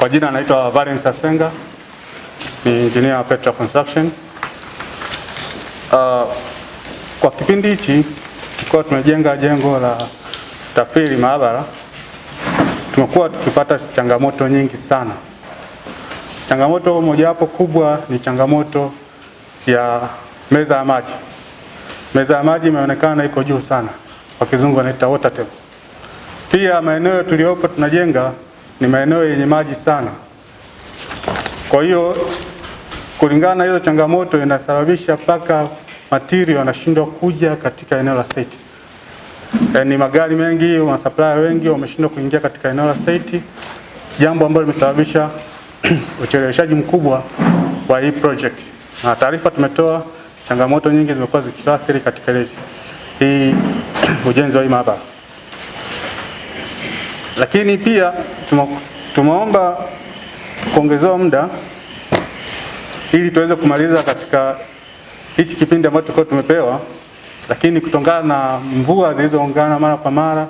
Kwa jina anaitwa Valens Asenga, ni engineer wa Petra Construction. Kwa kipindi hichi tulikuwa tumejenga jengo la tafiri maabara, tumekuwa tukipata changamoto nyingi sana. Changamoto mojawapo kubwa ni changamoto ya meza ya maji. Meza ya maji imeonekana iko juu sana, kwa kizungu wanaita water table. Pia maeneo tuliyopo tunajenga ni maeneo yenye maji sana. Kwa hiyo kulingana na hiyo changamoto inasababisha paka material yanashindwa kuja katika eneo la site. Ni magari mengi, supplier wengi wameshindwa kuingia katika eneo la site, jambo ambalo limesababisha ucheleweshaji mkubwa wa hii project. Na taarifa tumetoa, changamoto nyingi zimekuwa zikiathiri katika hii ujenzi wa hii maabara. Lakini pia tumeomba kuongezewa muda ili tuweze kumaliza katika hichi kipindi ambacho tulikuwa tumepewa, lakini kutokana na mvua zilizoongana mara kwa mara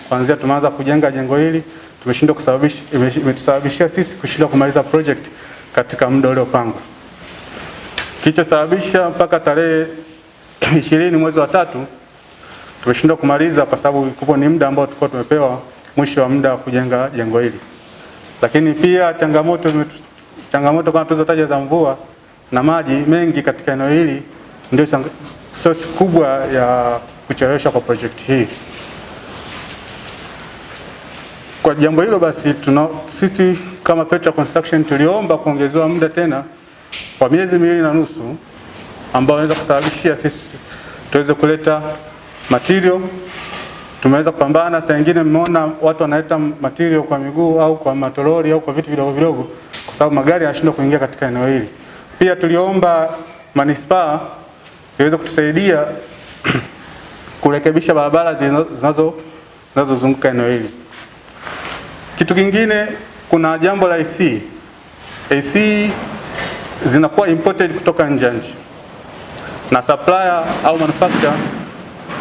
kuanzia tumeanza kujenga jengo hili, tumeshindwa imetusababishia sisi kushindwa kumaliza project katika muda uliopangwa. Kilichosababisha mpaka tarehe 20 mwezi wa 3 tumeshindwa kumaliza kwa sababu kupo ni muda ambao tulikuwa tumepewa mwisho wa muda wa kujenga jengo hili. Lakini pia changamoto kama tulizotaja za mvua na maji mengi katika eneo hili ndio source kubwa ya kuchelewesha kwa project hii. Kwa jambo hilo basi sisi kama Petra Construction tuliomba kuongezewa muda tena kwa miezi 2.5 ambao inaweza kusababishia sisi tuweze kuleta material. Tumeweza kupambana, saa nyingine mmeona watu wanaleta material kwa miguu au kwa matoroli au kwa vitu vidogo vidogo kwa sababu magari yanashindwa kuingia katika eneo hili. Pia tuliomba manispaa iweze kutusaidia kurekebisha barabara zinazozunguka eneo hili. Kitu kingine, kuna jambo la AC. AC zinakuwa imported kutoka nje ya nchi. Na supplier au manufacturer,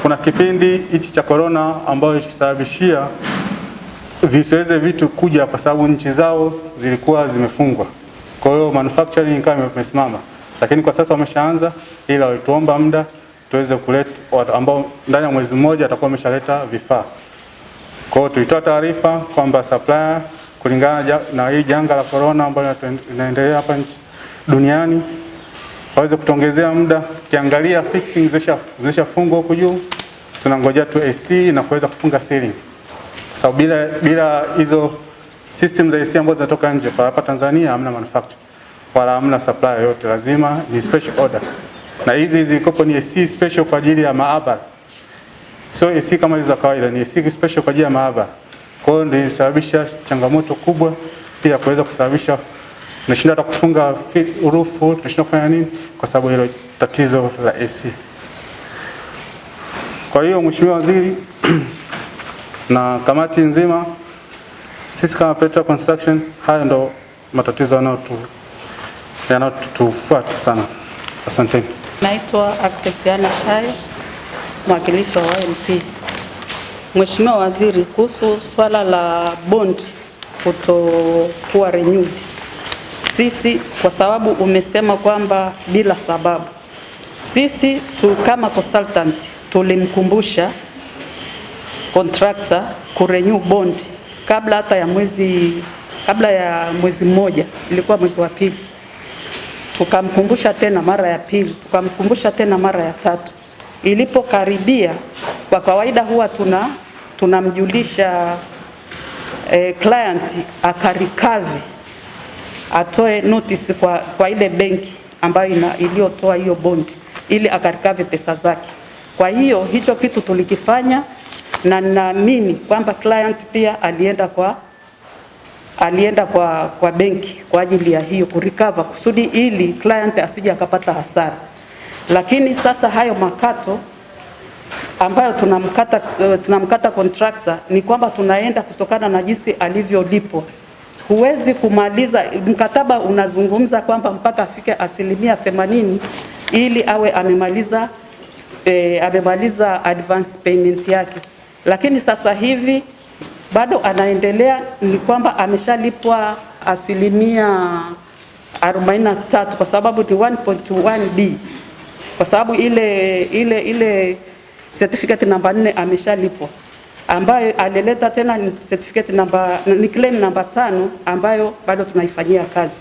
kuna kipindi hichi cha corona ambayo ilisababishia visiweze vitu kuja kwa sababu nchi zao zilikuwa zimefungwa. Kwa hiyo manufacturing kama imesimama. Lakini kwa sasa wameshaanza, ila walituomba muda tuweze kuleta ambao ndani ya mwezi mmoja atakuwa ameshaleta vifaa. Kwa hiyo tulitoa taarifa kwamba supplier kulingana na hii janga la corona ambalo linaendelea hapa duniani waweze kutuongezea muda. Kiangalia fixing zilishafungwa huko juu, tunangojea tu AC na kuweza kufunga ceiling. Kwa sababu bila hizo system za AC ambazo zinatoka nje kwa hapa Tanzania hamna manufacturer wala hamna supplier yote, lazima ni special order. Na hizi zilikopo ni AC special kwa ajili ya maabara. So AC kama hizo za kawaida, ni AC special kwa ajili ya maabara. Kwa hiyo ndio inasababisha changamoto kubwa, pia kuweza kusababisha tunashindwa hata kufunga urufu, tunashindwa kufanya nini kwa sababu hilo tatizo la AC. Kwa hiyo Mheshimiwa Waziri na kamati nzima, sisi kama Petra Construction, haya ndo matatizo yanayotufuata sana. Asante. Naitwa Architect Yana Shai, mwakilishi wa YLP. Mheshimiwa Waziri, kuhusu swala la bond kutokuwa renewed, sisi kwa sababu umesema kwamba bila sababu, sisi kama consultant tulimkumbusha contractor kurenew bond kabla ya mwezi mmoja, ilikuwa mwezi wa pili. Tukamkumbusha tena mara ya pili, tukamkumbusha tena mara ya tatu. Ilipokaribia, kwa kawaida huwa tunamjulisha client akarikave, atoe notice kwa ile benki ambayo iliyotoa hiyo bond ili akarikave pesa zake. Kwa hiyo hicho kitu tulikifanya, na naamini kwamba client pia alienda kwa benki kwa ajili ya hiyo kurecover, kusudi ili client asije akapata hasara. Lakini sasa hayo makato ambayo tunamkata contractor ni kwamba tunaenda kutokana na jinsi alivyolipwa. Huwezi kumaliza mkataba, unazungumza kwamba mpaka afike 80% ili awe amemaliza advance payment yake. Lakini sasa hivi bado anaendelea, ni kwamba ameshalipwa 43% kwa sababu ni 1.1B, kwa sababu ile certificate namba 4 ameshalipwa, ambayo alileta tena ni certificate ni claim namba 5 ambayo bado tunaifanyia kazi.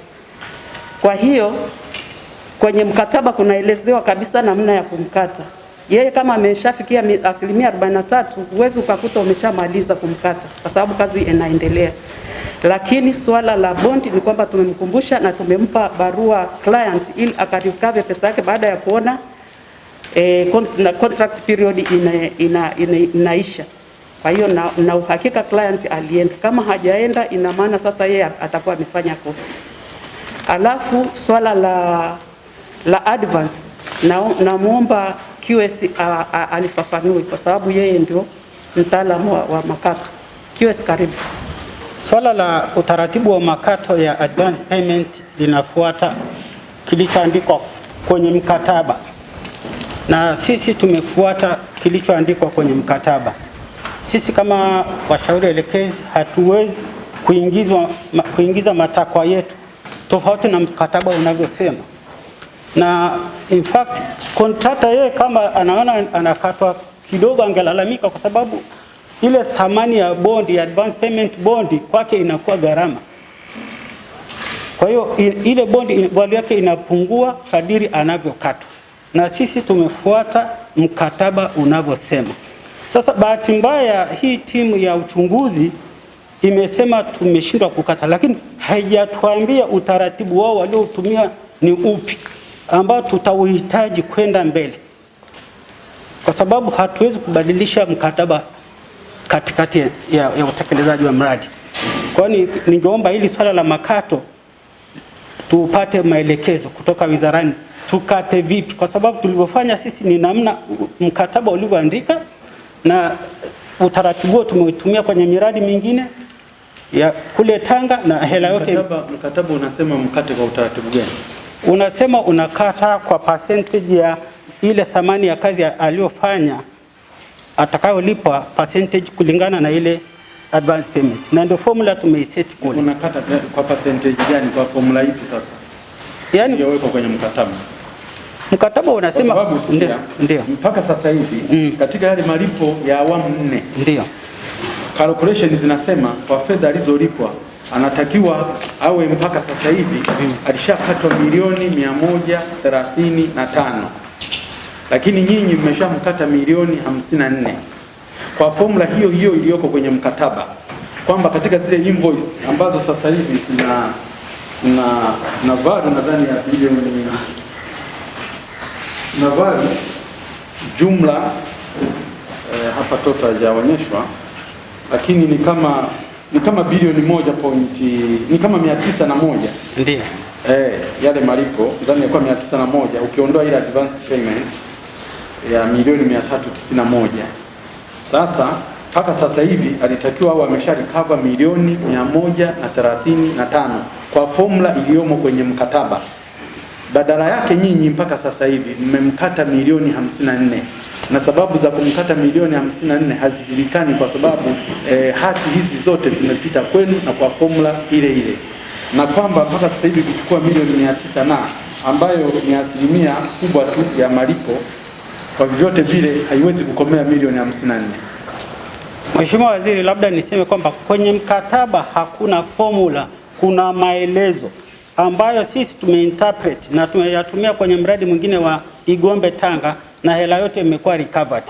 Kwa hiyo kwenye mkataba kunaelezewa kabisa namna ya kumkata yeye. Kama ameshafikia 43%, huwezi ukakuta umeshamaliza kumkata kwa sababu kazi inaendelea. Lakini swala la bondi ni kwamba tumemkumbusha na tumempa barua client ili akarecover pesa yake baada ya kuona contract period inaisha. Kwa hiyo na uhakika client alienda. Kama hajaenda, ina maana sasa yeye atakuwa amefanya kosa. Alafu swala la advance na muomba QS alifafanue kwa sababu yeye ndio mtaalamu wa makato. QS, karibu. Swala la utaratibu wa makato ya advance payment linafuata kilichoandikwa kwenye mkataba, na sisi tumefuata kilichoandikwa kwenye mkataba. Sisi kama washauri elekezi hatuwezi kuingiza matakwa yetu tofauti na mkataba unavyosema. Na in fact contractor yeye kama anaona anakatwa kidogo angelalamika, kwa sababu ile thamani ya bondi ya advance payment bondi kwake inakuwa gharama. Kwa hiyo ile bondi value yake inapungua kadiri anavyokatwa, na sisi tumefuata mkataba unavyosema. Sasa bahati mbaya hii timu ya uchunguzi imesema tumeshindwa kukata, lakini haijatuambia utaratibu wao waliotumia ni upi ambao tutauhitaji kwenda mbele, kwa sababu hatuwezi kubadilisha mkataba katikati ya utekelezaji wa mradi. Kwa hiyo ningeomba hili swala la makato tupate maelekezo kutoka wizarani, tukate vipi, kwa sababu tulivyofanya sisi ni namna mkataba ulivyoandika, na utaratibu huo tumeutumia kwenye miradi mingine ya kule Tanga na hela yote. Mkataba unasema mkate kwa utaratibu gani? Unasema unakata kwa percentage ya ile thamani ya kazi aliyofanya, atakayolipwa percentage kulingana na ile advance payment, na ndio formula tumeiset kule. Unakata kwa percentage gani, kwa formula ipi sasa? Yani iliyowekwa kwenye mkataba. Mkataba unasema ndio mpaka sasa hivi katika yale malipo ya awamu 4 ndio calculation zinasema kwa fedha alizolipwa anatakiwa awe mpaka sasa hivi alishakatwa milioni 135, lakini nyinyi mmeshamkata milioni 54 kwa formula hiyo hiyo iliyoko kwenye mkataba, kwamba katika zile invoice ambazo sasa hivi na value nadhani ya bilioni na value jumla hapa total hajaonyeshwa, lakini ni kama bilioni 1 ni kama 901 ndio yale malipo nadhani yalikuwa 901 ukiondoa ile advance payment ya milioni 391. Sasa mpaka sasa hivi alitakiwa au amesharecover milioni 135 kwa formula iliyomo kwenye mkataba. Badala yake nyinyi mpaka sasa hivi mmemkata milioni 54, na sababu za kumkata milioni 54 hazijulikani, kwa sababu hati hizi zote zimepita kwenu na kwa formula ile ile, na kwamba mpaka sasa hivi kuchukua milioni 900 na ambayo ni asilimia kubwa tu ya malipo, kwa vyote vile haiwezi kukomea milioni 54. Mheshimiwa Waziri, labda niseme kwamba kwenye mkataba hakuna formula, kuna maelezo ambayo sisi tumeinterpret na tumeyatumia kwenye mradi mwingine wa Igombe Tanga, na hela yote imekuwa recovered.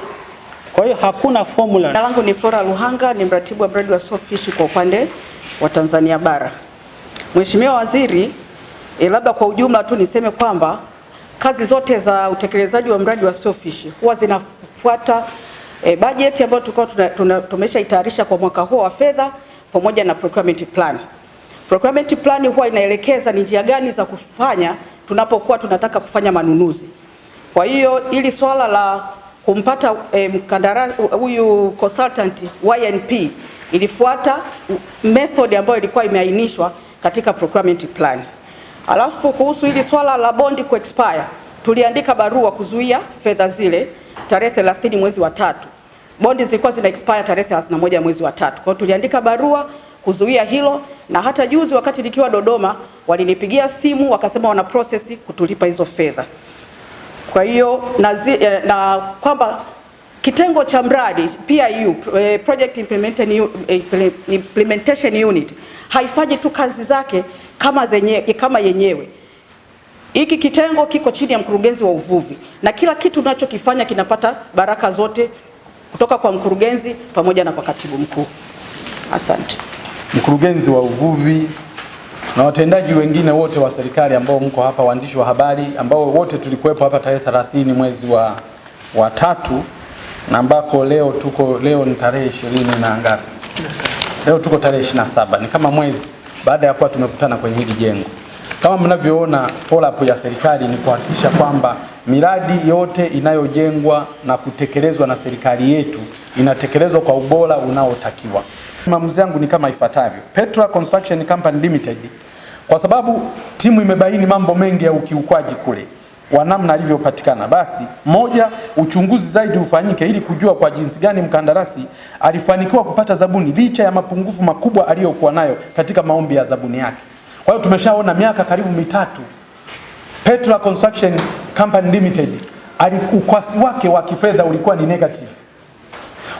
Kwa hiyo hakuna formula. Jina langu ni Flora Luhanga, ni mratibu wa mradi wa Sofish kwa upande wa Tanzania Bara. Mheshimiwa Waziri, labda kwa ujumla tu niseme kwamba kazi zote za utekelezaji wa mradi wa Sofish huwa zinafuata bajeti ambayo tumeshaitayarisha kwa mwaka huo wa fedha pamoja na procurement plan. Procurement plan huwa inaelekeza ni njia gani za kufanya tunapokuwa tunataka kufanya manunuzi. Kwa hiyo ili swala la kumpata mkandarasi huyu consultant YNP ilifuata method ambayo ilikuwa imeainishwa katika procurement plan. Alafu kuhusu ili swala la bondi ku expire, tuliandika barua kuzuia fedha zile tarehe 30 mwezi wa 3. Bondi zilikuwa zina expire tarehe 31 mwezi wa 3. Kwa hiyo tuliandika barua kuzuia hilo, na hata juzi wakati nikiwa Dodoma walinipigia simu wakasema wana process kutulipa hizo fedha. Kwa hiyo na kwamba kitengo cha mradi PIU, Project Implementation Unit, haifanyi tu kazi zake kama yenyewe. Hiki kitengo kiko chini ya mkurugenzi wa uvuvi na kila kitu tunachokifanya kinapata baraka zote kutoka kwa mkurugenzi pamoja na kwa katibu mkuu. Asante. Mkurugenzi wa uvuvi na watendaji wengine wote wa serikali ambao mko hapa, waandishi wa habari ambao wote tulikuwepo hapa tarehe 30 mwezi wa 3 na ambako leo ni tarehe 20 na ngapi? Leo tuko tarehe 27. Ni kama mwezi baada ya kuwa tumekutana kwenye hili jengo. Kama mnavyoona, follow up ya serikali ni kuhakikisha kwamba miradi yote inayojengwa na kutekelezwa na serikali yetu inatekelezwa kwa ubora unaotakiwa. Maamuzi yangu ni kama ifuatavyo. Petra Construction Company Limited, kwa sababu timu imebaini mambo mengi ya ukiukwaji kule wa namna alivyopatikana, basi moja, uchunguzi zaidi ufanyike ili kujua kwa jinsi gani mkandarasi alifanikiwa kupata zabuni licha ya mapungufu makubwa aliyokuwa nayo katika maombi ya zabuni yake. Kwa hiyo tumeshaona miaka karibu mitatu Petra Construction Company Limited ukwasi wake wa kifedha ulikuwa ni negative.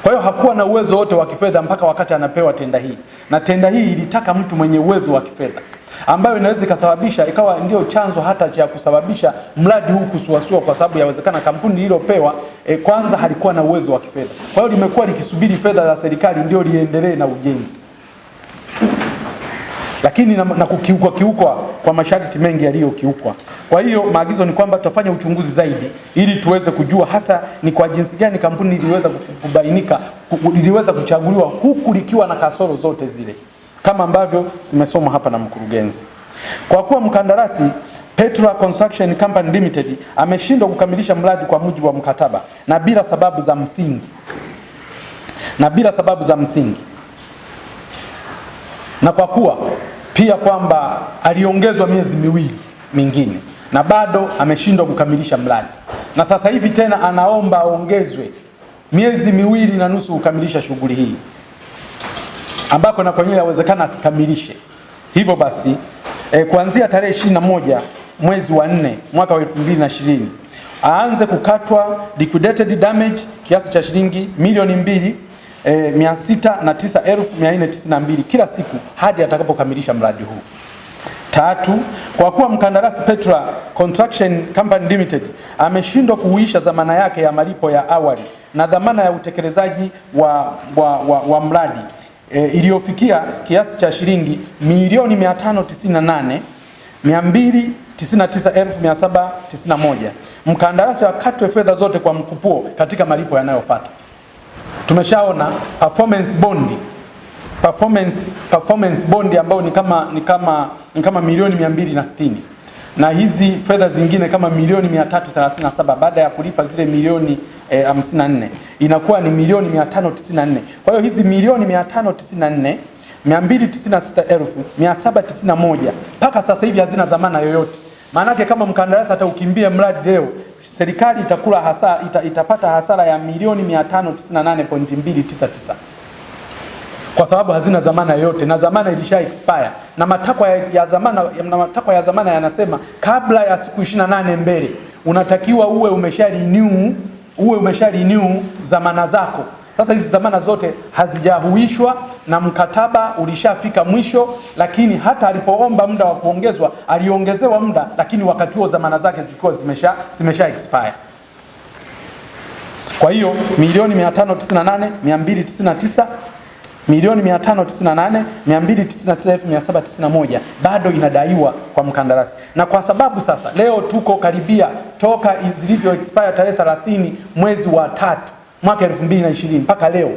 Kwa hiyo hakuwa na uwezo wote wa kifedha mpaka wakati anapewa tenda hii. Na tenda hii ilitaka mtu mwenye uwezo wa kifedha, ambayo inaweza ikasababisha ikawa ndio chanzo hata cha kusababisha mradi huu kusuasua, kwa sababu yawezekana kampuni lililopewa kwanza halikuwa na uwezo wa kifedha. Kwa hiyo limekuwa likisubiri fedha za serikali ndio liendelee na ujenzi. Lakini na kukiukwa kwa masharti mengi yaliyokiukwa. Kwa hiyo maagizo ni kwamba tutafanya uchunguzi zaidi ili tuweze kujua hasa ni kwa jinsi gani kampuni iliweza kuchaguliwa huku likiwa na kasoro zote zile kama ambavyo zimesomwa hapa na mkurugenzi. Kwa kuwa mkandarasi Petra Construction Company Limited ameshindwa kukamilisha mradi kwa mujibu wa mkataba na bila sababu za msingi, na kwa kuwa pia kwamba aliongezwa miezi miwili mingine na bado ameshindwa kukamilisha mradi, na sasa hivi tena anaomba aongezwe miezi 2.5 kukamilisha shughuli hii, ambako na kwenyewe yawezekana asikamilishe. Hivyo basi kuanzia tarehe 21 mwezi wa 4 mwaka wa 2020 aanze kukatwa liquidated damage kiasi cha shilingi milioni 2,609,492 kila siku hadi atakapokamilisha mradi huu. 3, kwa kuwa mkandarasi Petra Construction Company Limited ameshindwa kuhuisha dhamana yake ya malipo ya awali na dhamana ya utekelezaji wa mradi iliyofikia kiasi cha shilingi milioni 598,299,791, mkandarasi akatwe fedha zote kwa mkupuo katika malipo yanayofuata. Tumeshaona performance bond ambayo ni kama milioni 260 na hizi fedha zingine kama milioni 337 baada ya kulipa zile milioni 54 inakuwa ni milioni 594. Kwa hiyo hizi milioni 594,296,791 mpaka sasa hivi hazina dhamana yoyote. Maana yake kama mkandarasi ataukimbia mradi leo, serikali itakula hasara, itapata hasara ya milioni 598.299 kwa sababu hazina dhamana yoyote na dhamana ilisha expire, na matakwa ya dhamana yanasema kabla ya siku 28 mbele unatakiwa uwe umesha renew dhamana zako. Sasa hizi dhamana zote hazijahuishwa na mkataba ulishafika mwisho, lakini hata alipoomba muda wa kuongezwa aliongezewa muda, lakini wakati huo dhamana zake zilikuwa zimesha expire. Kwa hiyo milioni 598,299 milioni 598,299,791 bado inadaiwa kwa mkandarasi. Na kwa sababu sasa leo tuko karibia toka zilivyo expire tarehe 30 mwezi wa 3 mwaka 2020 mpaka leo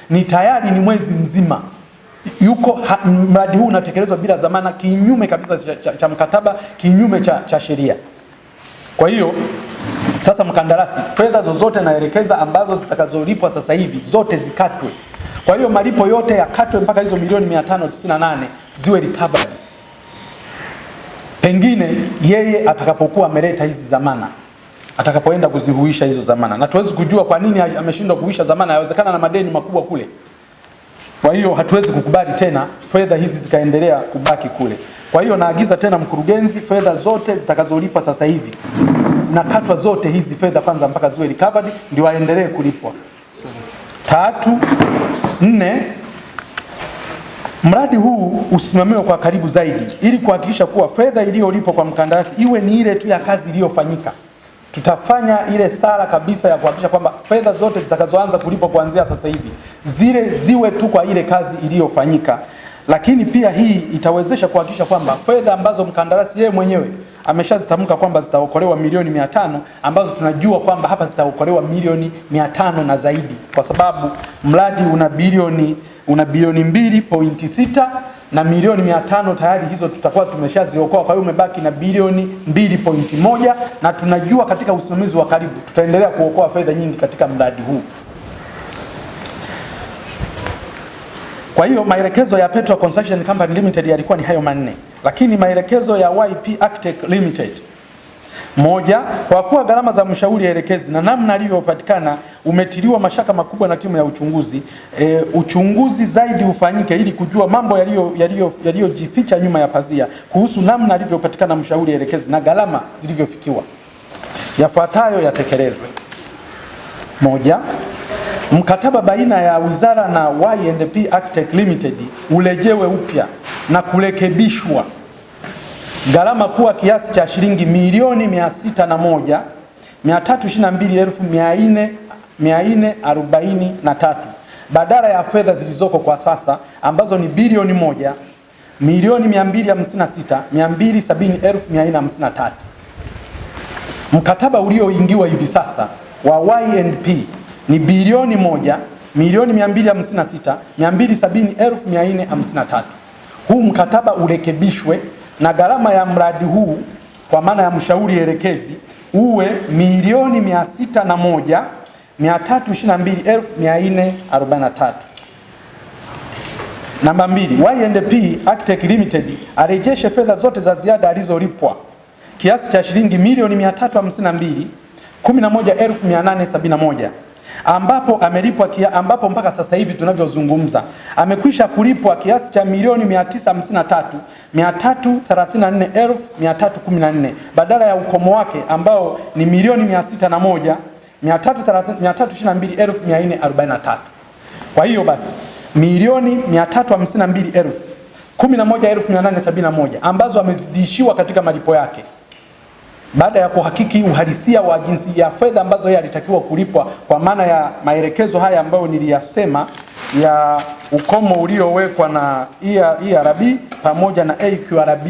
ni tayari ni mwezi mzima mradi huu unatekelezwa bila dhamana, kinyume kabisa cha mkataba, kinyume cha sheria. Kwa hiyo sasa mkandarasi, fedha zozote naelekeza ambazo zitakazolipwa sasa hivi zote zikatwe. Kwa hiyo malipo yote yakatwe mpaka hizo milioni 598 ziwe recovered. Pengine yeye atakapokuwa ameleta hizi dhamana, atakapoenda kuzihuisha hizo dhamana, na tuwezi kujua kwa nini ameshindwa kuhuisha dhamana. Yawezekana na madeni makubwa kule. Kwa hiyo hatuwezi kukubali tena fedha hizi zikaendelea kubaki kule. Kwa hiyo naagiza tena mkurugenzi, fedha zote zitakazolipa sasa hivi zinakatwa zote hizi fedha kwanza mpaka ziwe recovered ndio waendelee kulipwa. 3, 4, mradi huu usimamiwe kwa karibu zaidi ili kuhakikisha kuwa fedha iliyolipwa kwa mkandarasi iwe ni ile tu ya kazi iliyofanyika. Tutafanya ile sala kabisa ya kuhakikisha kwamba fedha zote zitakazoanza kulipwa kuanzia sasa hivi zile ziwe tu kwa ile kazi iliyofanyika. Lakini pia hii itawezesha kuhakikisha kwamba fedha ambazo mkandarasi yeye mwenyewe ameshazitamka kwamba zitaokolewa milioni 500 ambazo tunajua kwamba hapa zitaokolewa milioni 500 na zaidi, kwa sababu mradi una bilioni 2.6 na milioni 500 tayari hizo tutakuwa tumeshaziokoa. Kwa hiyo umebaki na bilioni 2.1 na tunajua katika usimamizi wa karibu tutaendelea kuokoa fedha nyingi katika mradi huu. Kwa hiyo maelekezo ya Petra Construction Company Limited yalikuwa ni hayo manne, lakini maelekezo ya YP Architect Limited: 1, kwa kuwa gharama za mshauri elekezi na namna alivyopatikana umetiliwa mashaka makubwa na timu ya uchunguzi, uchunguzi zaidi ufanyike ili kujua mambo yaliyojificha nyuma ya pazia kuhusu namna alivyopatikana mshauri elekezi na gharama zilivyofikiwa. Yafuatayo yatekelezwe. 1, mkataba baina ya wizara na Y&P Architect Limited urejewe upya na kurekebishwa, gharama kuwa kiasi cha shilingi milioni 601,422,443 badala ya fedha zilizoko kwa sasa ambazo ni bilioni 1,256,270,453. Mkataba ulioingiwa hivi sasa wa Y&P ni bilioni 1,256,270,453. Huu mkataba urekebishwe na gharama ya mradi huu kwa maana ya mshauri elekezi uwe milioni 601,322,443. Namba 2, Y&P Architect Limited arejeshe fedha zote za ziada alizolipwa kiasi cha shilingi milioni 352,11,871 ambapo mpaka sasa hivi tunavyozungumza amekwisha kulipwa kiasi cha milioni 953,334,314 badala ya ukomo wake ambao ni milioni 601,322,443. Kwa hiyo basi milioni 352,11,871 ambazo amezidishiwa katika malipo yake baada ya kuhakiki uhalisia wa jinsi ya fedha ambazo yeye alitakiwa kulipwa kwa maana ya maelekezo haya ambayo niliyasema ya ukomo uliowekwa na ERB pamoja na AQRB.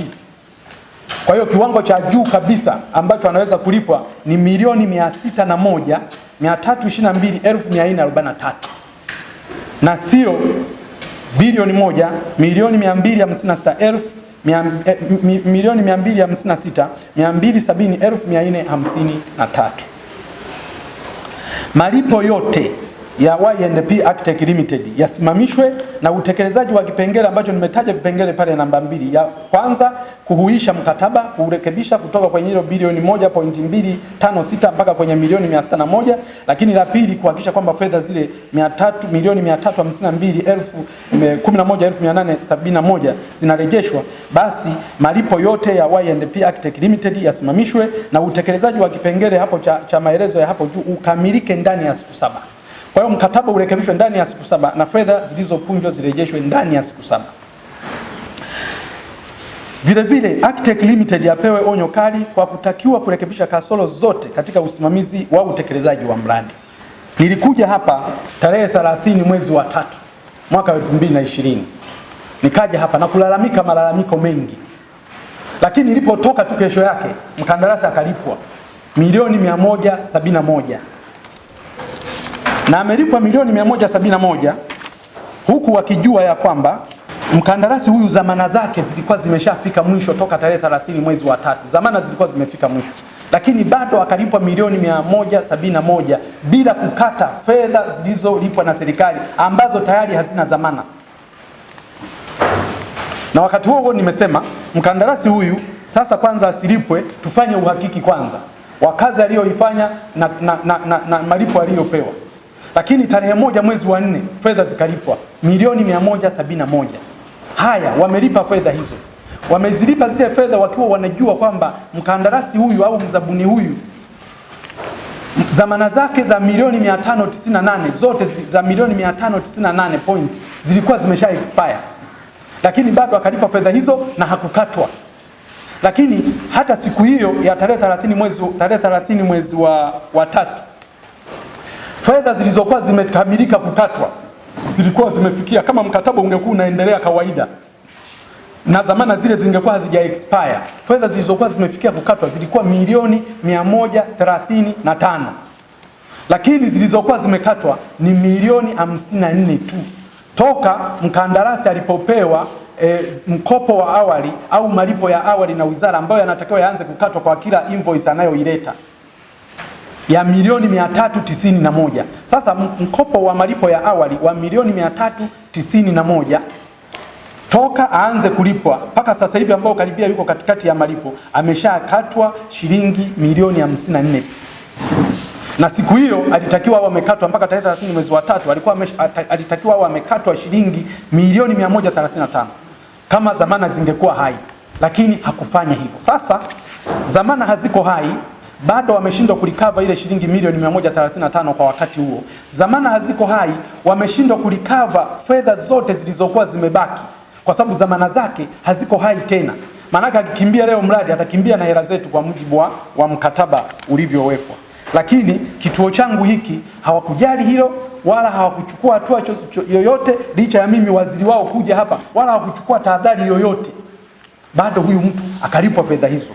Kwa hiyo kiwango cha juu kabisa ambacho anaweza kulipwa ni milioni 601,322,443 na sio bilioni 1,256,000 milioni 256,270,453. Malipo yote ya Y&P Architect Limited yasimamishwe na utekelezaji wa kipengele ambacho nimetaja vipengele pale namba 2. Ya kwanza, kuhuisha mkataba, kurekebisha kutoka kwenye hilo bilioni 1.256 mpaka kwenye milioni 601, lakini la pili kuhakikisha kwamba fedha zile milioni 352,11,871 zinarejeshwa. Basi malipo yote ya Y&P Architect Limited yasimamishwe na utekelezaji wa kipengele hapo cha maelezo ya hapo juu ukamilike ndani ya siku 7. Kwa hiyo mkataba urekebishwe ndani ya siku 7 na fedha zilizopunjwa zirejeshwe ndani ya siku 7. Vile vile Architect Limited apewe onyo kali kwa kutakiwa kurekebisha kasoro zote katika usimamizi wa utekelezaji wa mradi. Nilikuja hapa tarehe 30 mwezi wa 3 mwaka 2020. Nikaja hapa na kulalamika malalamiko mengi. Lakini nilipotoka tu kesho yake mkandarasi akalipwa milioni 171. Na amelipwa milioni 171 huku wakijua ya kwamba mkandarasi huyu zamana zake zilikuwa zimeshafika mwisho toka tarehe 30 mwezi wa 3. Zamana zilikuwa zimefika mwisho. Lakini bado akalipwa milioni 171 bila kukata fedha zilizolipwa na serikali ambazo tayari hazina zamana. Na wakati huo nimesema mkandarasi huyu sasa kwanza asilipwe, tufanye uhakiki kwanza wa kazi aliyoifanya na malipo aliyopewa. lakini tarehe 1 mwezi wa 4 fedha zikalipwa milioni 171. Haya, wamelipa fedha hizo, wamezilipa zile fedha wakiwa wanajua kwamba mkandarasi huyu au mzabuni huyu zamana zake za milioni 598 zote za milioni 598 point zilikuwa zimesha expire, lakini bado akalipa fedha hizo na hakukatwa. Lakini hata siku hiyo ya tarehe 30 mwezi wa 3 fedha zilizokuwa zimekamilika kukatwa zilikuwa zimefikia, kama mkataba ungekuwa unaendelea kawaida na zamana zile zingekuwa hazija expire, fedha zilizokuwa zimefikia kukatwa zilikuwa milioni 135, lakini zilizokuwa zimekatwa ni milioni 54 tu toka mkandarasi alipopewa mkopo wa awali au malipo ya awali na wizara, ambayo yanatakiwa yaanze kukatwa kwa kila invoice anayoileta ya milioni 391. Sasa mkopo wa malipo ya awali wa milioni 391 toka aanze kulipwa mpaka sasa hivi ambao karibia yuko katikati ya malipo ameshakatwa shilingi milioni 54. Na siku hiyo alitakiwa awe amekatwa mpaka tarehe 30 mwezi wa 3 alitakiwa awe amekatwa shilingi milioni 135 kama zamana zingekuwa hai, lakini hakufanya hivyo. Sasa zamana haziko hai, bado wameshindwa kulikava ile shilingi milioni 135 kwa wakati huo. Zamana haziko hai, wameshindwa kulikava fedha zote zilizokuwa zimebaki kwa sababu zamana zake haziko hai tena. Maana akikimbia leo mradi atakimbia na hela zetu kwa mujibu wa mkataba ulivyowekwa. Lakini kituo changu hiki hawakujali hilo wala hawakuchukua hatua yoyote, licha ya mimi waziri wao kuja hapa, wala hawakuchukua tahadhari yoyote. Bado huyu mtu akalipwa fedha hizo.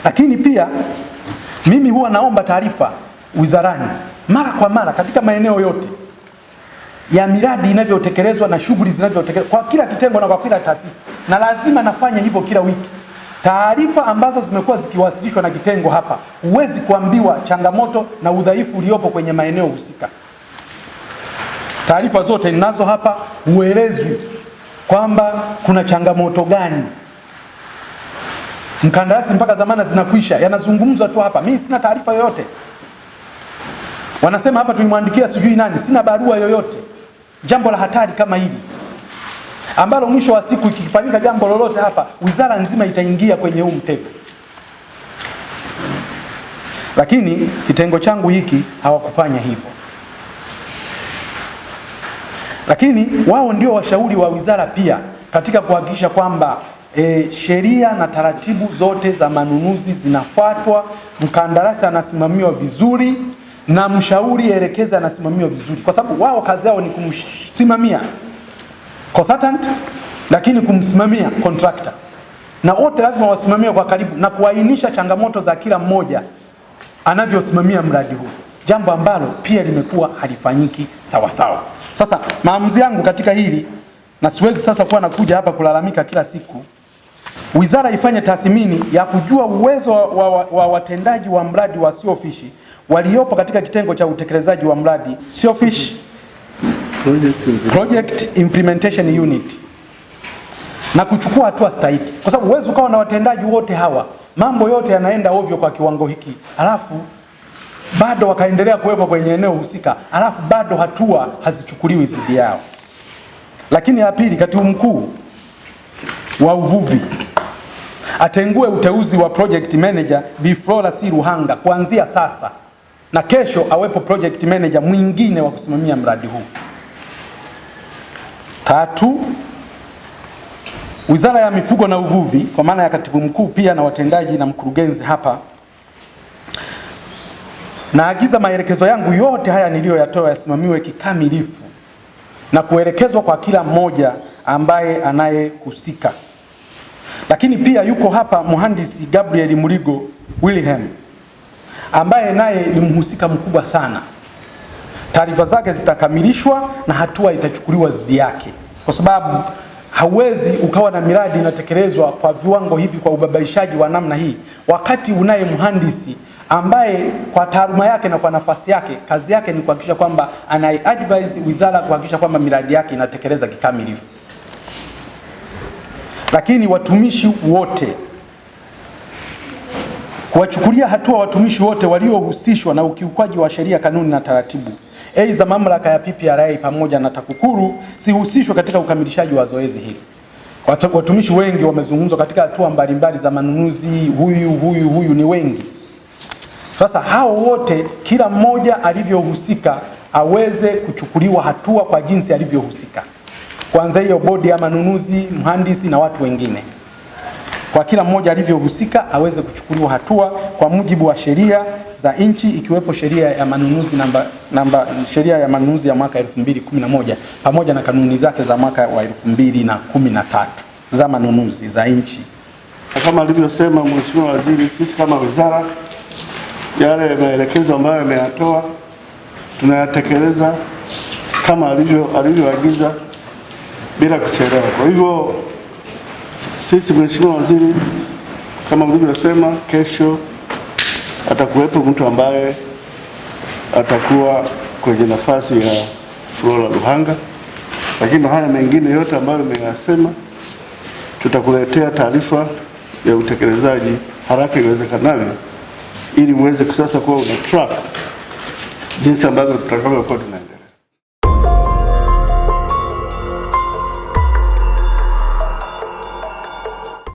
Lakini pia mimi huwa naomba taarifa wizarani mara kwa mara katika maeneo yote ya miradi inavyotekelezwa na shughuli zinavyotekelezwa kwa kila kitengo na kwa kila taasisi, na lazima nafanya hivyo kila wiki. Taarifa ambazo zimekuwa zikiwasilishwa na kitengo hapa, huwezi kuambiwa changamoto na udhaifu uliopo kwenye maeneo husika. Taarifa zote ninazo hapa, uelezwi kwamba kuna changamoto gani. Mkandarasi mpaka zamana zinakwisha, yanazungumzwa tu hapa. Mimi sina taarifa yoyote. Wanasema hapa tulimwandikia sijui nani, sina barua yoyote. Jambo la hatari kama hili ambalo mwisho wa siku ikifanyika jambo lolote hapa, wizara nzima itaingia kwenye huu mtego. Lakini kitengo changu hiki hawakufanya hivyo. Lakini wao ndio washauri wa wizara pia katika kuhakikisha kwamba sheria na taratibu zote za manunuzi zinafuatwa, mkandarasi anasimamiwa vizuri na mshauri elekeza anasimamiwa vizuri, kwa sababu wao kazi yao ni kumsimamia consultant lakini kumsimamia contractor, na wote lazima wasimamie kwa karibu na kuainisha changamoto za kila mmoja anavyosimamia mradi huu, jambo ambalo pia limekuwa halifanyiki sawa sawa. Sasa maamuzi yangu katika hili, na siwezi sasa kuwa nakuja hapa kulalamika kila siku, wizara ifanye tathmini ya kujua uwezo wa watendaji wa mradi wa Siofish waliopo katika kitengo cha utekelezaji wa mradi Siofish Project Implementation Unit na kuchukua hatua stahiki, kwa sababu uwezo ukawa na watendaji wote hawa, mambo yote yanaenda ovyo kwa kiwango hiki, alafu bado wakaendelea kuwepo kwenye eneo husika, alafu bado hatua hazichukuliwi dhidi yao. Lakini ya pili, katibu mkuu wa uvuvi atengue uteuzi wa project manager Bi Flora C. Ruhanga kuanzia sasa, na kesho awepo project manager mwingine wa kusimamia mradi huu. Tatu, Wizara ya Mifugo na Uvuvi kwa maana ya katibu mkuu pia na watendaji na mkurugenzi hapa, naagiza maelekezo yangu yote haya niliyoyatoa yasimamiwe kikamilifu na kuelekezwa kwa kila mmoja ambaye anayehusika. Lakini pia yuko hapa mhandisi Gabriel Muligo Wilhelm ambaye naye ni mhusika mkubwa sana. Taarifa zake zitakamilishwa na hatua itachukuliwa dhidi yake, kwa sababu hauwezi ukawa na miradi inatekelezwa kwa viwango hivi, kwa ubabaishaji wa namna hii, wakati unaye mhandisi ambaye kwa taaluma yake na kwa nafasi yake kazi yake ni kuhakikisha kwamba anai-advise wizara kuhakikisha kwamba miradi yake inatekeleza kikamilifu. Lakini watumishi wote kuwachukulia hatua watumishi wote waliohusishwa na ukiukwaji wa sheria, kanuni na taratibu za mamlaka ya PPRA pamoja na TAKUKURU sihusishwe katika ukamilishaji wa zoezi hili. Watumishi wengi wamezungumzwa katika hatua mbalimbali za manunuzi, huyu ni wengi. Sasa hao wote, kila mmoja alivyohusika aweze kuchukuliwa hatua kwa jinsi alivyohusika, kwanza hiyo bodi ya manunuzi, mhandisi na watu wengine. Kwa kila mmoja alivyohusika aweze kuchukuliwa hatua kwa mujibu wa sheria za nchi, ikiwepo sheria ya manunuzi sheria ya manunuzi ya mwaka 2011 pamoja na kanuni zake za mwaka wa 2013 za manunuzi za nchi. Kama alivyosema Mheshimiwa Waziri, sisi kama wizara, yale maelekezo ambayo ameyatoa tunayatekeleza kama alivyoagiza bila kuchelewa. Kwa hivyo sisi, Mheshimiwa Waziri, kama mlivyosema, kesho atakuwepo mtu ambaye atakuwa kwenye nafasi ya Flora Luhanga, lakini haya mengine yote ambayo nimeyasema tutakuletea taarifa ya utekelezaji haraka iwezekanavyo, ili uweze sasa kuwa una track jinsi ambavyo tutakavyokuwa